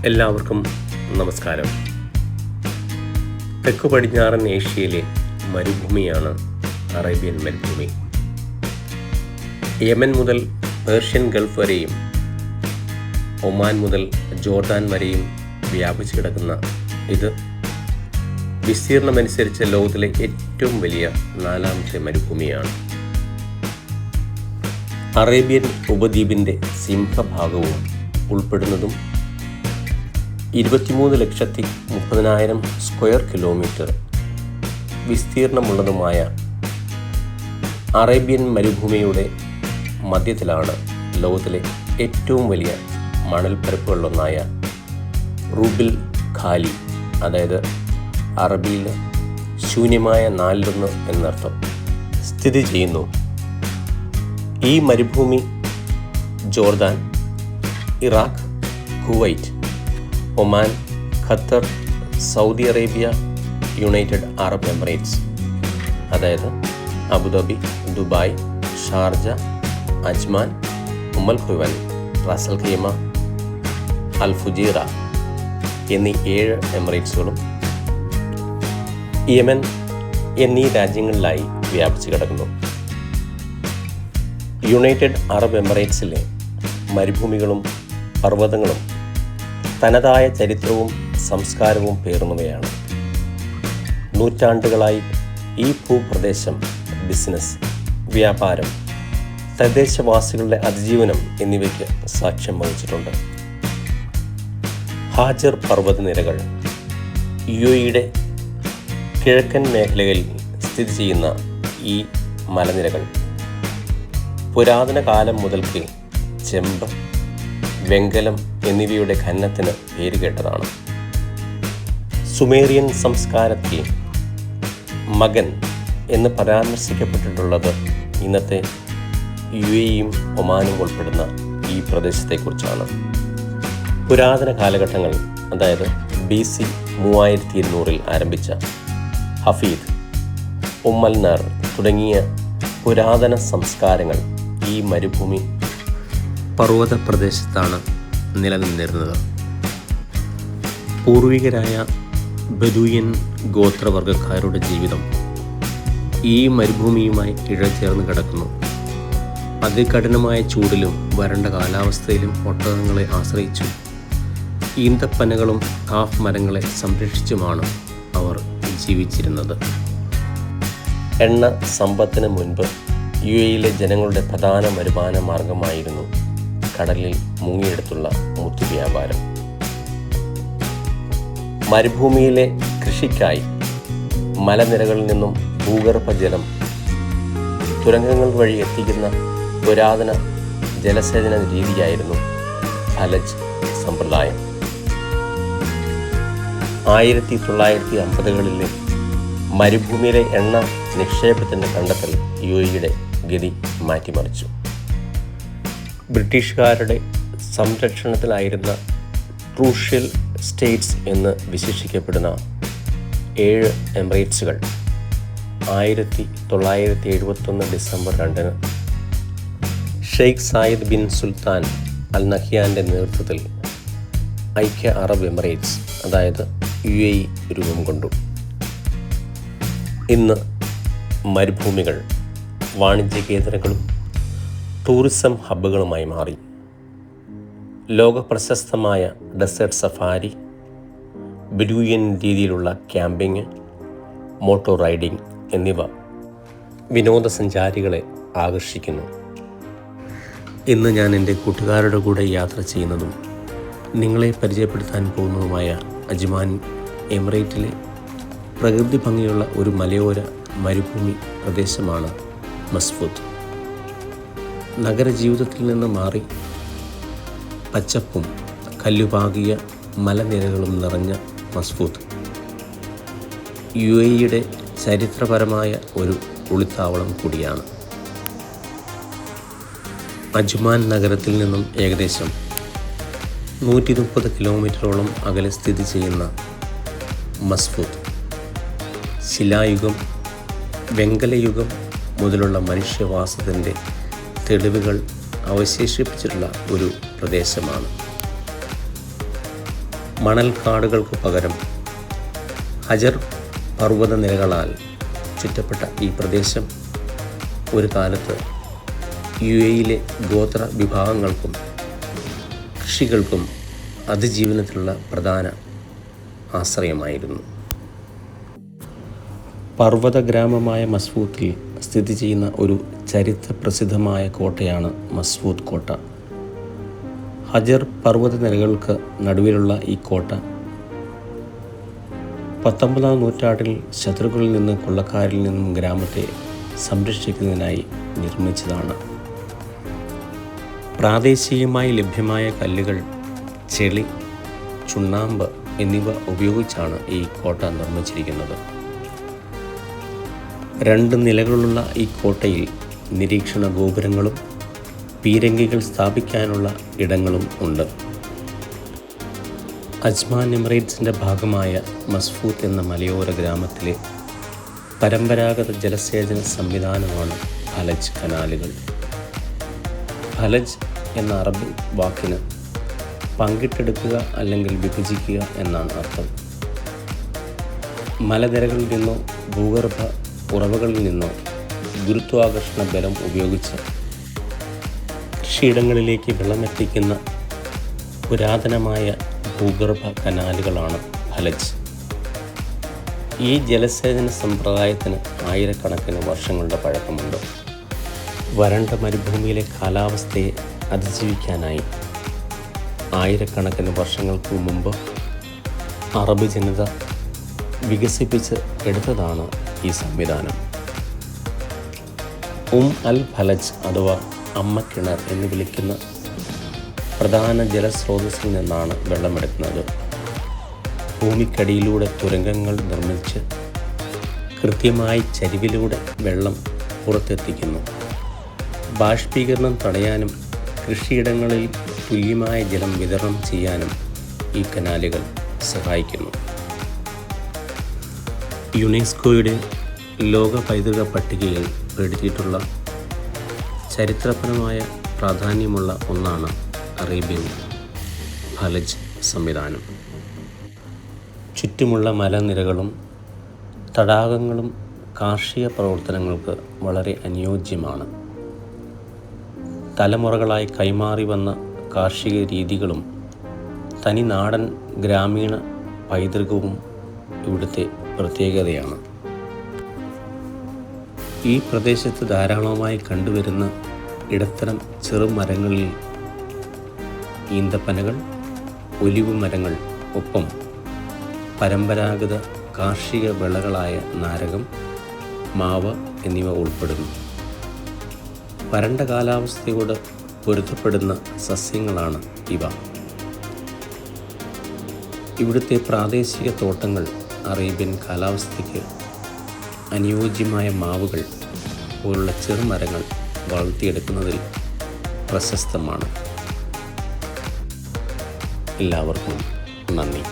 എല്ലാവർക്കും നമസ്കാരം. തെക്കു പടിഞ്ഞാറൻ ഏഷ്യയിലെ മരുഭൂമിയാണ് അറേബ്യൻ മരുഭൂമി. യമൻ മുതൽ പേർഷ്യൻ ഗൾഫ് വരെയും ഒമാൻ മുതൽ ജോർദാൻ വരെയും വ്യാപിച്ചു കിടക്കുന്ന ഇത് വിസ്തീർണമനുസരിച്ച് ലോകത്തിലെ ഏറ്റവും വലിയ 4ാമത്തെ മരുഭൂമിയാണ്. അറേബ്യൻ ഉപദ്വീപിൻ്റെ സിംഹഭാഗവും ഉൾപ്പെടുന്നതും 23,30,000 സ്ക്വയർ കിലോമീറ്റർ വിസ്തീർണമുള്ളതുമായ അറേബ്യൻ മരുഭൂമിയുടെ മധ്യത്തിലാണ് ലോകത്തിലെ ഏറ്റവും വലിയ മണൽപ്പരപ്പുകളിലൊന്നായ റുബിൽ ഖാലി, അതായത് അറബിയിൽ ശൂന്യമായ നാലിലൊന്ന് എന്നർത്ഥം, സ്ഥിതി ചെയ്യുന്നു. ഈ മരുഭൂമി Jordan, Iraq, Kuwait, Oman, Qatar, Saudi Arabia, United Arab Emirates, അതായത് Abu Dhabi, Dubai, Sharjah, Ajman, Umm al Quwain, Ras al Khaimah, Al Fujairah എന്നീ 7 എമിറേറ്റ്സുകളും യമൻ എന്നീ രാജ്യങ്ങളിലായി വ്യാപിച്ചു കിടക്കുന്നു. യുണൈറ്റഡ് അറബ് എമിറേറ്റ്സിലെ മരുഭൂമികളും പർവ്വതങ്ങളും തനതായ ചരിത്രവും സംസ്കാരവും പേറുന്നവയാണ്. നൂറ്റാണ്ടുകളായി ഈ ഭൂപ്രദേശം ബിസിനസ്, വ്യാപാരം, തദ്ദേശവാസികളുടെ അതിജീവനം എന്നിവയ്ക്ക് സാക്ഷ്യം വഹിച്ചിട്ടുണ്ട്. ഹാജർ പർവ്വതനിരകൾ UAEയുടെ കിഴക്കൻ മേഖലകളിൽ സ്ഥിതി ചെയ്യുന്ന ഈ മലനിരകൾ പുരാതന കാലം മുതൽക്ക് ചെമ്പ്, വെങ്കലം എന്നിവയുടെ ഖനനത്തിന് പേരുകേട്ടതാണ്. സുമേറിയൻ സംസ്കാരത്തിൽ മഗൻ എന്ന് പരാമർശിക്കപ്പെട്ടിട്ടുള്ളത് ഇന്നത്തെ UAEയും ഒമാനും ഉൾപ്പെടുന്ന ഈ പ്രദേശത്തെക്കുറിച്ചാണ്. പുരാതന കാലഘട്ടങ്ങൾ, അതായത് BC 3200 ആരംഭിച്ച ഹഫീദ്, ഉമ്മൽനർ തുടങ്ങിയ പുരാതന സംസ്കാരങ്ങൾ ഈ മരുഭൂമി പർവ്വത പ്രദേശത്താണ് നിലനിന്നിരുന്നത്. പൂർവികരായ ബദൂയൻ ഗോത്രവർഗക്കാരുടെ ജീവിതം ഈ മരുഭൂമിയുമായി ഇഴചേർന്ന് കിടക്കുന്നു. അതികഠിനമായ ചൂടിലും വരണ്ട കാലാവസ്ഥയിലും ഒട്ടകങ്ങളെ ആശ്രയിച്ചും ഈന്തപ്പനകളും കാഫ് മരങ്ങളെ സംരക്ഷിച്ചുമാണ് അവർ ജീവിച്ചിരുന്നത്. എണ്ണ സമ്പത്തിന് മുൻപ് UAEയിലെ ജനങ്ങളുടെ പ്രധാന വരുമാന മാർഗമായിരുന്നു കടലിൽ മുങ്ങിയെടുത്തുള്ള മുത്തു വ്യാപാരം. മരുഭൂമിയിലെ കൃഷിക്കായി മലനിരകളിൽ നിന്നും ഭൂഗർഭജലം തുരങ്കങ്ങൾ വഴി എത്തിക്കുന്ന പുരാതന ജലസേചന രീതിയായിരുന്നു ഫലജ് സമ്പ്രദായം. 1950കളിലെ മരുഭൂമിയിലെ എണ്ണ നിക്ഷേപത്തിൻ്റെ കണ്ടെത്തൽ UAEയുടെ ഗതി മാറ്റിമറിച്ചു. ബ്രിട്ടീഷുകാരുടെ സംരക്ഷണത്തിലായിരുന്ന ക്രൂഷ്യൽ സ്റ്റേറ്റ്സ് എന്ന് വിശേഷിക്കപ്പെടുന്ന 7 എമിറേറ്റ്സുകൾ 1971 December 2 Sheikh Zayed bin Sultan Al നഹ്യാൻ്റെ നേതൃത്വത്തിൽ ഐക്യ അറബ് എമിറേറ്റ്സ്, അതായത് UAE രൂപം കൊണ്ടു. ഇന്ന് മരുഭൂമികൾ വാണിജ്യ കേന്ദ്രങ്ങളും ടൂറിസം ഹബ്ബുകളുമായി മാറി. ലോകപ്രശസ്തമായ ഡെസേർട്ട് സഫാരി, ബെഡൂയിൻ രീതിയിലുള്ള ക്യാമ്പിങ്, മോട്ടോർ റൈഡിംഗ് എന്നിവ വിനോദസഞ്ചാരികളെ ആകർഷിക്കുന്നു. ഇന്ന് ഞാൻ എൻ്റെ കൂട്ടുകാരുടെ കൂടെ യാത്ര ചെയ്യുന്നതും നിങ്ങളെ പരിചയപ്പെടുത്താൻ പോകുന്നതുമായ അജ്മാൻ എമിറേറ്റിലെ പ്രകൃതി ഭംഗിയുള്ള ഒരു മലയോര മരുഭൂമി പ്രദേശമാണ് മസ്ഫൂത്ത്. നഗരജീവിതത്തിൽ നിന്ന് മാറി പച്ചപ്പും കല്ലുപാകിയ മലനിരകളും നിറഞ്ഞ മസ്ഫൂത്ത് UAEയുടെ ചരിത്രപരമായ ഒരു ഒളിത്താവളം കൂടിയാണ്. അജ്മാൻ നഗരത്തിൽ നിന്നും ഏകദേശം 130 കിലോമീറ്ററോളം അകലെ സ്ഥിതി ചെയ്യുന്ന മസ്ഫൂത്ത് ശിലായുഗം, വെങ്കലയുഗം മുതലുള്ള മനുഷ്യവാസത്തിൻ്റെ തെളിവുകൾ അവശേഷിപ്പിച്ചിട്ടുള്ള ഒരു പ്രദേശമാണ്. മണൽക്കാടുകൾക്ക് പകരം ഹജർ പർവ്വത നിരകളാൽ ചുറ്റപ്പെട്ട ഈ പ്രദേശം ഒരു കാലത്ത് UAE ഗോത്ര വിഭാഗങ്ങൾക്കും കൃഷികൾക്കും അതിജീവനത്തിലുള്ള പ്രധാന ആശ്രയമായിരുന്നു. പർവ്വത ഗ്രാമമായ മസ്ഫൂത്തിൽ സ്ഥിതി ചെയ്യുന്ന ഒരു ചരിത്ര പ്രസിദ്ധമായ കോട്ടയാണ് മസ്ഫൂത്ത് കോട്ട. ഹജർ പർവ്വത നിരകൾക്ക് നടുവിലുള്ള ഈ കോട്ട 19-ാം നൂറ്റാണ്ടിൽ ശത്രുക്കളിൽ നിന്ന് കൊള്ളക്കാരിൽ നിന്നും ഗ്രാമത്തെ സംരക്ഷിക്കുന്നതിനായി നിർമ്മിച്ചതാണ്. പ്രാദേശികമായി ലഭ്യമായ കല്ലുകൾ, ചെളി, ചുണ്ണാമ്പ് എന്നിവ ഉപയോഗിച്ചാണ് ഈ കോട്ട നിർമ്മിച്ചിരിക്കുന്നത്. 2 നിലകളുള്ള ഈ കോട്ടയിൽ നിരീക്ഷണ ഗോപുരങ്ങളും പീരങ്കികൾ സ്ഥാപിക്കാനുള്ള ഇടങ്ങളും ഉണ്ട്. അജ്മാൻ എമിറേറ്റ്സിൻ്റെ ഭാഗമായ മസ്ഫൂത്ത് എന്ന മലയോര ഗ്രാമത്തിലെ പരമ്പരാഗത ജലസേചന സംവിധാനമാണ് ഫലജ് കനാലുകൾ. ഫലജ് എന്ന അറബി വാക്കിന് പങ്കിട്ടെടുക്കുക അല്ലെങ്കിൽ വിഭജിക്കുക എന്നാണ് അർത്ഥം. മലനിരകളിൽ നിന്നോ ഭൂഗർഭ ഉറവകളിൽ നിന്നോ ഗുരുത്വാകർഷണ ബലം ഉപയോഗിച്ച് കൃഷിയിടങ്ങളിലേക്ക് വെള്ളമെത്തിക്കുന്ന പുരാതനമായ ഭൂഗർഭ കനാലുകളാണ് ഫലജ്. ഈ ജലസേചന സമ്പ്രദായത്തിന് ആയിരക്കണക്കിന് വർഷങ്ങളുടെ പഴക്കമുണ്ട്. വരണ്ട മരുഭൂമിയിലെ കാലാവസ്ഥയെ അതിജീവിക്കാനായി ആയിരക്കണക്കിന് വർഷങ്ങൾക്ക് മുമ്പ് അറബ് ജനത വികസിപ്പിച്ച് എടുത്തതാണ് ഈ സംവിധാനം. അൽ ഫലജ് അഥവാ അമ്മക്കിണർ എന്ന് വിളിക്കുന്ന പ്രധാന ജലസ്രോതസ്സിൽ നിന്നാണ് വെള്ളമെടുക്കുന്നത്. ഭൂമിക്കടിയിലൂടെ തുരങ്കങ്ങൾ നിർമ്മിച്ച് കൃത്യമായി ചരിവിലൂടെ വെള്ളം പുറത്തെത്തിക്കുന്നു. ബാഷ്പീകരണം തടയാനും കൃഷിയിടങ്ങളിൽ തുല്യമായ ജലം വിതരണം ചെയ്യാനും ഈ കനാലുകൾ സഹായിക്കുന്നു. യുനെസ്കോയുടെ ലോക പൈതൃക പട്ടികയിൽ പെടുത്തിയിട്ടുള്ള ചരിത്രപരമായ പ്രാധാന്യമുള്ള ഒന്നാണ് അറേബ്യൻ ഫലജ് സംവിധാനം. ചുറ്റുമുള്ള മലനിരകളും തടാകങ്ങളും കാർഷിക പ്രവർത്തനങ്ങൾക്ക് വളരെ അനുയോജ്യമാണ്. തലമുറകളായി കൈമാറി വന്ന കാർഷിക രീതികളും തനി നാടൻ ഗ്രാമീണ പൈതൃകവും ഇവിടുത്തെ പ്രത്യേകതയാണ്. ഈ പ്രദേശത്ത് ധാരാളമായി കണ്ടുവരുന്ന ഇടത്തരം ചെറുമരങ്ങളിൽ ഈന്തപ്പനകൾ, ഒലിവ് മരങ്ങൾ, ഒപ്പം പരമ്പരാഗത കാർഷിക വിളകളായ നാരകം, മാവ് എന്നിവ ഉൾപ്പെടുന്നു. വരണ്ട കാലാവസ്ഥയോട് പൊരുത്തപ്പെടുന്ന സസ്യങ്ങളാണ് ഇവ. ഇവിടുത്തെ പ്രാദേശിക തോട്ടങ്ങൾ അറേബ്യൻ കാലാവസ്ഥയ്ക്ക് അനുയോജ്യമായ മാവുകൾ പോലുള്ള ചെറുമരങ്ങൾ വളർത്തിയെടുക്കുന്നതിൽ പ്രശസ്തമാണ്. എല്ലാവർക്കും നന്ദി.